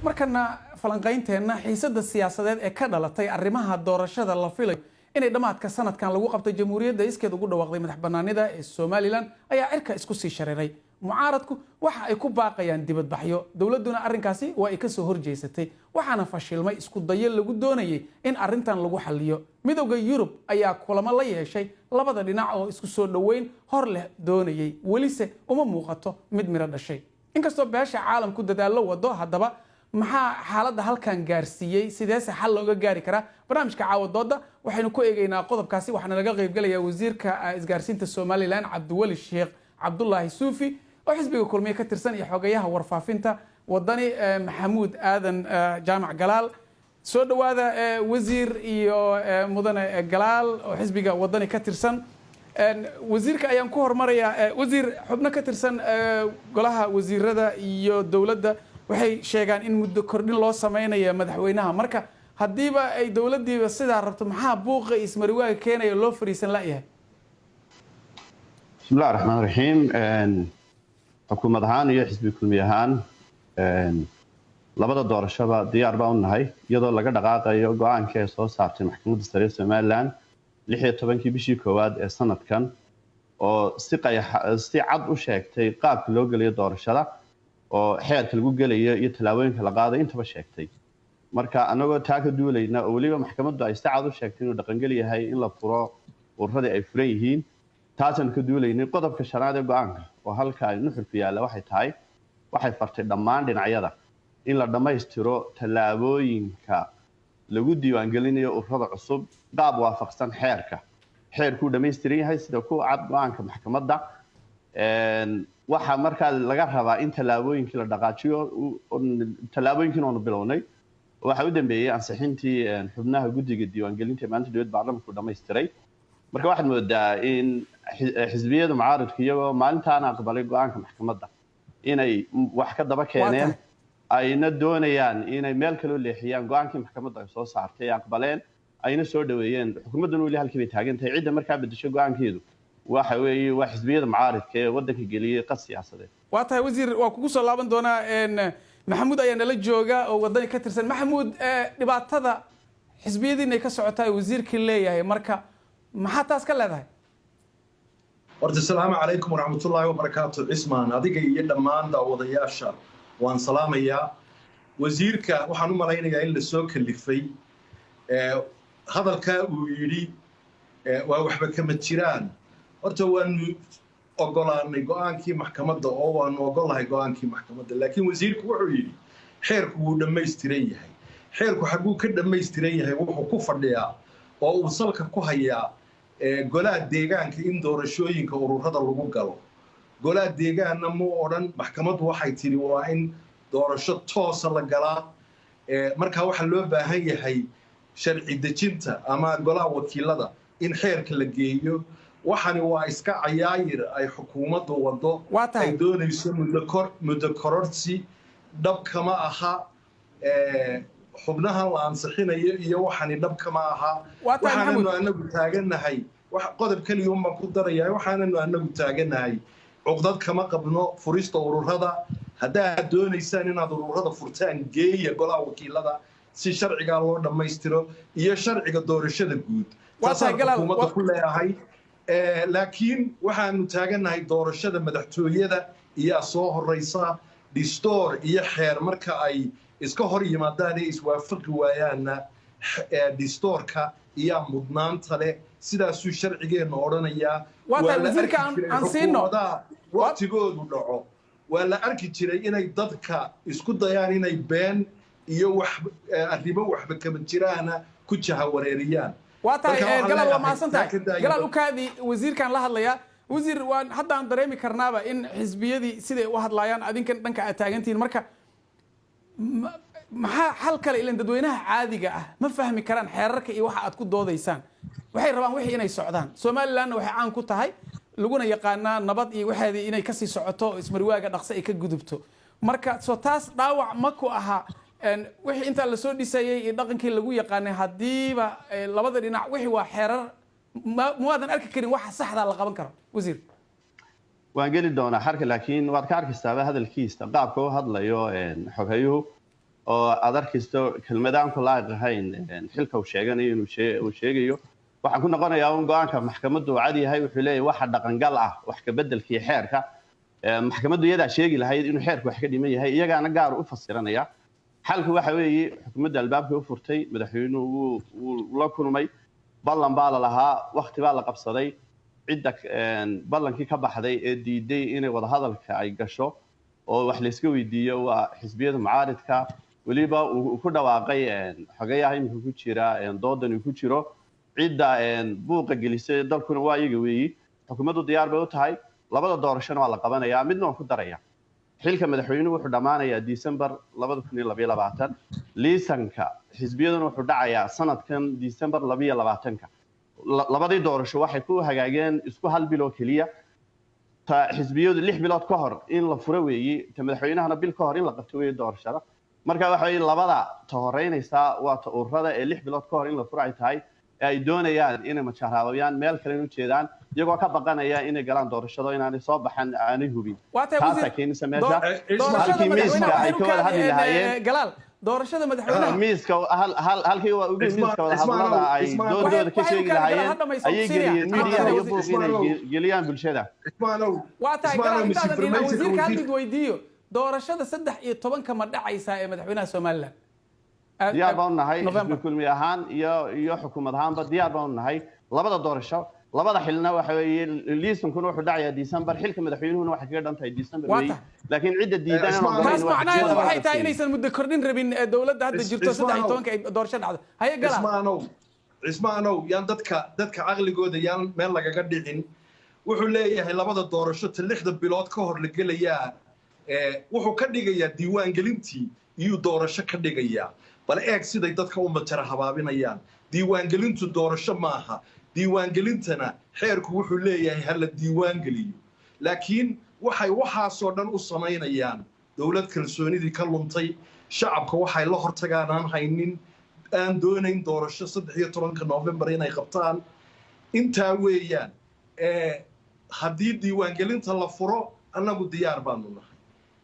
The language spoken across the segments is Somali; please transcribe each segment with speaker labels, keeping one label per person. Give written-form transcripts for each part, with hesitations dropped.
Speaker 1: markana falanqaynteena xiisada siyaasadeed ee ka dhalatay arrimaha doorashada la filayo inay dhamaadka sanadkan lagu qabtay jamhuuriyadda iskeed ugu dhawaaqday madaxbannaanida ee Somaliland ayaa cirka isku sii shareeray mucaaradku waxa ay ku baaqayaan dibadbaxyo dawladuna arrinkaasi waa ay ka soo horjeesatay waxaana fashilmay isku dayo lagu doonayay in arrintan lagu xalliyo midowga Yurub ayaa kulamo la yeeshay labada dhinac oo isku soo dhaweyn hor leh doonayay welise uma muuqato mid miro dhashay inkastoo beesha caalamku dadaalo wado haddaba maxaa xaaladda halkan gaarsiiyay sideese xal looga gaari karaa barnaamijka caawadooda waxaynu ku eegaynaa qodobkaasi waxaana laga qayb galaya wasiirka isgaarsiinta Somaliland Cabdiwali Sheekh Cabdullaahi Suufi oo xisbiga kulmiye ka tirsan iyo xogayaha warfaafinta wadani Maxamuud Aadan Jaamac Galaal soo dhawaada wasiir iyo mudane Galaal oo xisbiga wadani ka tirsan wasiirka ayaan ku hormaraya wasiir xubno ka tirsan golaha wasiirada iyo dawladda waxay sheegaan in muddo kordhin loo sameeyo madaxweynaha marka hadiiba ay dawladdiiba sidaa rabto maxaa buuqa ismariwaaga keenaya loo fariisan la yahay
Speaker 2: bismillaahir rahmaanir rahiim xukuumad ahaan iyo xisbi kulmiye ahaan labada doorashada diyaar baa u nahay iyadoo laga dhaqaaqayo go'aankii ay soo saartay maxkamadda sare ee Somaliland 16 bishii koowaad ee sanadkan oo si cad u sheegtay qaabka loo galiyo doorashada oo xeerka lagu galayo iyo talaabooyinka la qaaday intaba sheegtay marka anagoo taa ka duulayna oo waliba maxkamaddu ay si cad u sheegtay inuu dhaqan gal yahay in la furo ururada ay furan yihiin taasan ka duulaynay qodobka shanaad ee go'aanka oo halka ay nuxurku yaala waxay fartay dhammaan dhinacyada in la dhameystiro talaabooyinka lagu diiwaan gelinayo ururada cusub qaab waafaqsan xeerku dhameystiran yahay sida ku cad go'aanka maxkamadda waxa markaa laga rabaa in talaabooyinkii la dhaqaajiyo talaabooyinkiina aanu bilownay waxa u dambeeyay ansixintii xubnaha guddiga diiwaangelinta maanta dowladda baarlamaanku dhameystiray marka waxaad moodaa in xisbiyada mucaaradku iyagoo maalintaana aqbalay go'aanka maxkamadda inay wax ka daba keeneen ayna doonayaan inay meel kale u leexiyaan go'aankii maxkamadda ay soo saartay aqbaleen ayna soo dhaweeyeen xukuumadduna weli halkii bay taagan tahay cidda markaa bedesho go'aankeedu waxa weeye waa xisbiyada mucaaradka ee waddanka geliyay qas siyaasadeed
Speaker 1: waa tahay wasiir waa kugu soo laaban doonaa maxamuud ayaa nala jooga oo wadani ka tirsan maxamuud dhibaatada xisbiyadiina ay ka socotaa wasiirkii leeyahay marka maxaa taas ka leedahay
Speaker 3: horta assalaamu calaykum waraxmatullaahi wabarakaatu cismaan adiga iyo dhammaan daawadayaasha waan salaamayaa wasiirka waxaan u malaynayaa in la soo kalifay hadalka uu yidhi waa waxba kama jiraan horta waanu ogolaanay go'aankii maxkamadda oo waanu ogolahay go'aankii maxkamadda laakiin wasiirku wuxuu yidhi xeerku wuu dhammaystiran yahay xeerku xaguu ka dhammaystiran yahay wuxuu ku fadhiyaa oo uu salka ku hayaa golaha deegaanka in doorashooyinka ururada lagu galo golaha deegaanna muu odhan maxkamaddu waxay tidhi waa in doorasho toosa la galaa markaa waxaa loo baahan yahay sharci dejinta ama golaha wakiilada in xeerka la geeyo waxani waa iska cayaayir ay xukuumaddu wado ay doonayso muddo kororsi dhab kama aha xubnahan la ansixinayo iyo waxani dhab kama aha waxaananu anagu taaganahay qodob keliya unbaan ku darayaa waxaananu anagu taaganahay cuqdad kama qabno furista ururada haddaad doonaysaan inaad ururada furtaan geeya golaha wakiilada si sharcigaa loo dhammaystiro iyo sharciga doorashada guud taasaan xukuumadda ku leeyahay laakiin waxaanu taaganahay doorashada madaxtooyada iyaa soo horeysa dhistoor iyo xeer marka ay iska hor yimaadaan ee iswaafaqi waayaanna dhistoorka iyaa mudnaanta leh sidaasuu sharcigeenna odhanayaa waqtigoodu dhaco waa la arki jiray inay dadka isku dayaan inay been iyo arrimo waxba kama jiraana ku jahawareeriyaan
Speaker 1: galaal waa mahadsantahay galaal ukaadi wasiirkan la hadlaya wasiir waan haddaan dareemi karnaaba in xisbiyadii siday u hadlayaan adinkan dhanka aad taagantihiin marka maxaa xal kale ilan dadweynaha caadiga ah ma fahmi karaan xeerarka iyo waxa aad ku doodaysaan waxay rabaan wixii inay socdaan Somalilandna waxay caan ku tahay laguna yaqaanaa nabad iyo waxaadii inay ka sii socoto ismarwaaga dhaqso ay ka gudubto marka soo taas dhaawac ma ku aha wixii inta la soo dhisayay iyo dhaqankii lagu yaqaanay hadiiba labada dhinac wixii waa xeerar maadan arki karin waxa saxda la qaban karo wasiir
Speaker 2: waan geli doonaa xarka laakiin waad ka arkaysaa hadalkiisa qaabka uu hadlayo xogayuhu oo aad arkaysto kelmadaan ku laayiq ahayn xilka uu sheeganayo inuu sheegayo waxaan ku noqonayaa un go-aanka maxkamaddu uu cad yahay wuxuu leeyahay waxa dhaqangal ah wax ka beddelkii xeerka maxkamaddu iyadaa sheegi lahayd inuu xeerku wax ka dhiman yahay iyagaana gaar u fasiranaya xalku waxa weeye xukuumadda albaabka u furtay madaxweynuhu wuu la kulmay ballan baa la lahaa waqti baa la qabsaday cidda ballankii ka baxday ee diiday inay wadahadalka ay gasho oo wax la iska weydiiyo waa xisbiyada mucaaridka weliba uu ku dhawaaqay xogayaha imika ku jira doodan uu ku jiro cidda buuqa gelisay dalkuna waa iyaga weeyi xukuumaddu diyaar bay u tahay labada doorashona waa la qabanayaa midna waan ku daraya xilka madaxweynuhu wuxuu dhammaanayaa December 2022 liisanka xisbiyaduna wuxuu dhacayaa sanadkan December 2022 labadii doorasho waxay ku hagaageen isku hal bil oo kaliya ta xisbiyadu 6 bilood ka hor in la furo weeyi ta madaxweynahana bil ka hor in la qabto weeyi doorashada marka waxa ay labada ta horeynaysa waa ta ururada ee 6 bilood ka hor in la furo ay tahay ay doonayaan inay majaaraabiyaan meel kale u jeedaan iyagoo ka baqanaya inay galaan doorashada inaanay soo baxan aanay hubin taasa keenaysa meesha halkii miiska ay ka wada hadli lahaayeen
Speaker 1: galaal doorashada madaxweynaha
Speaker 2: miiska halkii waa ugu miiska wada hadlada ay doodooda ka sheegi lahaayeen ayay geliyeen miidiyaha iyo buuqina geliyaan bulshada
Speaker 1: waa tahay galaal intaan wasiirka hadid weydiiyo doorashada 13 ma dhacaysa ee madaxweynaha Soomaaliland
Speaker 2: diyaar baan nahay kulmi ahaan iyo xukuumad ahaanba diyaar baan nahay labada doorasho labada xilna waxa weeye liisankuna wuxuu dhacayaa December xilka madaxweynuhuna waxa kaga dhantay December weey laakiin cidda diidan
Speaker 1: taas macnaheedu waxay tahay inaysan muddo kordhin rabin dawladda hadda jirto 13 ay doorasho dhacdo haye galaal
Speaker 3: ismaanow yaan dadka aqligooda yaan meel lagaga dhicin wuxuu leeyahay labada doorasho ta 6 bilood ka hor la gelayaa wuxuu ka dhigayaa diiwaan gelintii iyo doorasho ka dhigayaa bal eeg siday dadka u matara habaabinayaan diiwaan gelintu doorasho maaha diiwaan gelintana xeerku wuxuu leeyahay hal la diiwaan geliyo laakiin waxay waxaasoo dhan u samaynayaan dawlad kalsoonidii ka luntay shacabka waxay la hortagaan aan haynin aan doonayn doorasho 13 November inay qabtaan intaa weeyaan haddii diiwaan gelinta la furo annagu diyaar baanu nahay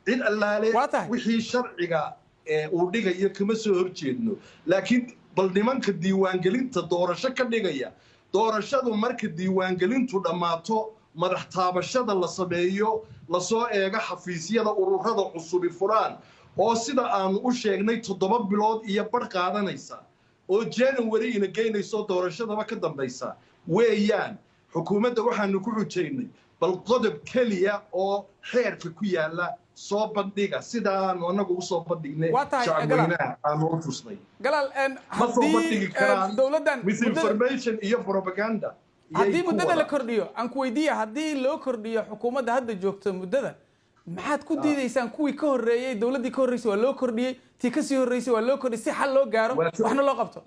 Speaker 3: cid allaale wixii sharciga uu dhigayo kama soo horjeedno laakiin bal nimanka diiwaan gelinta doorasho ka dhigaya doorashadu marka diiwaan gelintu dhammaato madax taabashada la sameeyo la soo eega xafiisyada ururada cusub furaan oo sida aan u sheegnay 7 bilood iyo bar qaadanaysa oo January ina geynayso doorashadaba ka dambaysa weeyaan xukuumadda waxaanu ku xujeynay bal qodob kaliya oo xeerka ku yaala soo bandhiga sidaan anagu soo bandhignay shacabweynaha aanu u tusnay
Speaker 1: galaal haddii dawladdan
Speaker 3: misinformation iyo propaganda
Speaker 1: haddii muddada la kordhiyo aan ku weydiiya haddii loo kordhiyo xukuumadda hadda joogto muddada maxaad ku diidaysaan kuwii ka horreeyay dawladdii ka horreysay waa loo kordhiyey tii ka sii horreysay waa loo kordhiyey si xal loo gaaro waxna loo qabto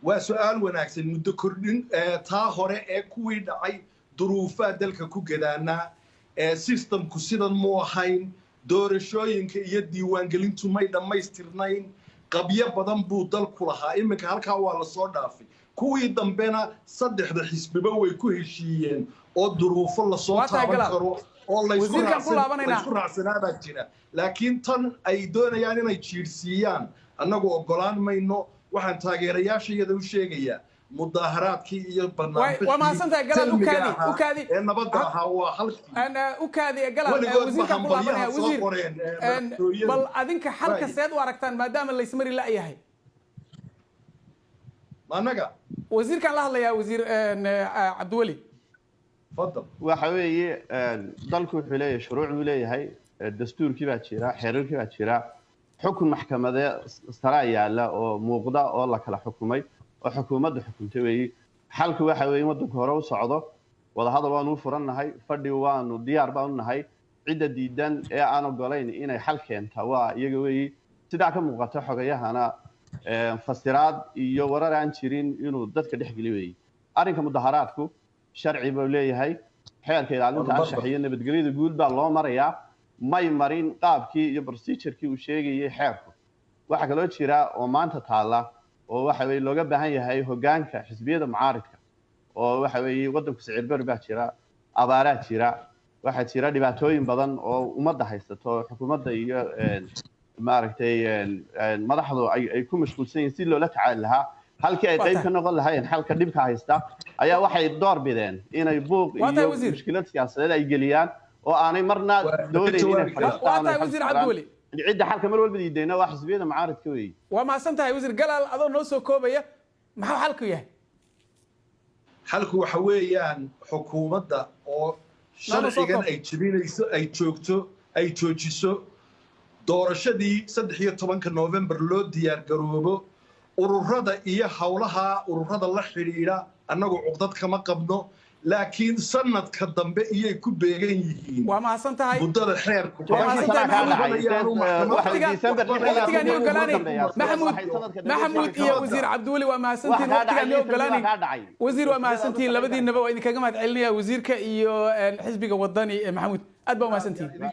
Speaker 3: waa su'aal wanaagsan muddo kordhin taa hore ee kuwii dhacay duruufaha dalka ku gadaanaa systemku sidan mu ahayn doorashooyinka iyo diiwaangelintu may dhammaystirnayn qabyo badan buu dalku lahaa iminka halkaa waa la soo dhaafay kuwii dambena 3 xisbiba way ku heshiiyeen oo duruufo la soo taaban karo oo la isku raacsanaabaa jira laakiin tan ay doonayaan inay jiirsiiyaan annagu ogolaan mayno waxaan taageerayaashayada u sheegayaa mudaharaadkii iyo barnaamijkii
Speaker 1: waa mahadsantahay galaal ukaadi
Speaker 3: nabadda ahaa waa halkii
Speaker 1: ukaadi galaal wasiirka ku laabanaya wasiir bal adinka xalka seed u aragtaan maadaama la ismari la yahay
Speaker 3: annaga
Speaker 2: wasiirkan la hadlayaa wasiir cabdiweli
Speaker 3: fadal
Speaker 2: waxa weeye dalku wuxuu leeyahay shuruuc uu leeyahay dastuurkii baa jira xeerarkii baa jira xukun maxkamade sare yaala oo muuqda oo la kala xukumay oo xukuumaddu xukuntay weeye xalku waxa weeye wadanka hore u socdo wada hadal waanu furannahay fadhi waanu diyaar baan u nahay cidda diidan ee aan ogolayn inay xal keento waa iyaga weeye sidaa ka muuqata xogayahana fasiraad iyo warar aan jirin inuu dadka dhex geli weeye arrinka mudaharaadku sharci buu leeyahay xeerka ilaalinta anshax iyo nabadgelyada guud baa loo marayaa may marin qaabkii iyo procedure-kii uu sheegayay xeerku waxa kaloo jira oo maanta taala oo waxa weeye looga baahan yahay hoggaanka xisbiyada mucaaridka oo waxa weeye wadanku sicir bari baa jira abaaraad jira waxa jira dhibaatooyin badan oo ummadda haysato xukuumadda iyo maaragtay madaxdu ay ku mashquulsan yihiin si loola tacaali lahaa halkii ay qayb ka noqon lahaayeen xalka dhibka haysta ayaa waxay door bideen inay buuq iyo mushkilad siyaasadeed ay geliyaan oo aanay marna doonayn inay fadhiistaan cidda xalka mar walba diidayna waa xisbiyada mucaaradka weeye
Speaker 1: waa mahadsan tahay wasiir galaal adoo noo soo koobaya maxaa xalku yahay
Speaker 3: xalku waxa weeyaan xukuumadda oo sharcigan ay jebinayso ay joojiso doorashadii 13 November loo diyaar garoobo ururada iyo hawlaha ururada la xiriira annagu cuqdad kama qabno laakiin sanadka dambe iyay ku beegan yihiin
Speaker 1: waa mahadsan tahay
Speaker 3: muddada xeerku
Speaker 1: maxamuud iyo wasiir cabdiweli waa mahadsantiin waqtigaan loo ogolaanay wasiir waa mahadsantiin labadiinaba waa idinkaga mahad celinaya wasiirka iyo xisbiga wadani maxamuud aad baa u mahadsantiin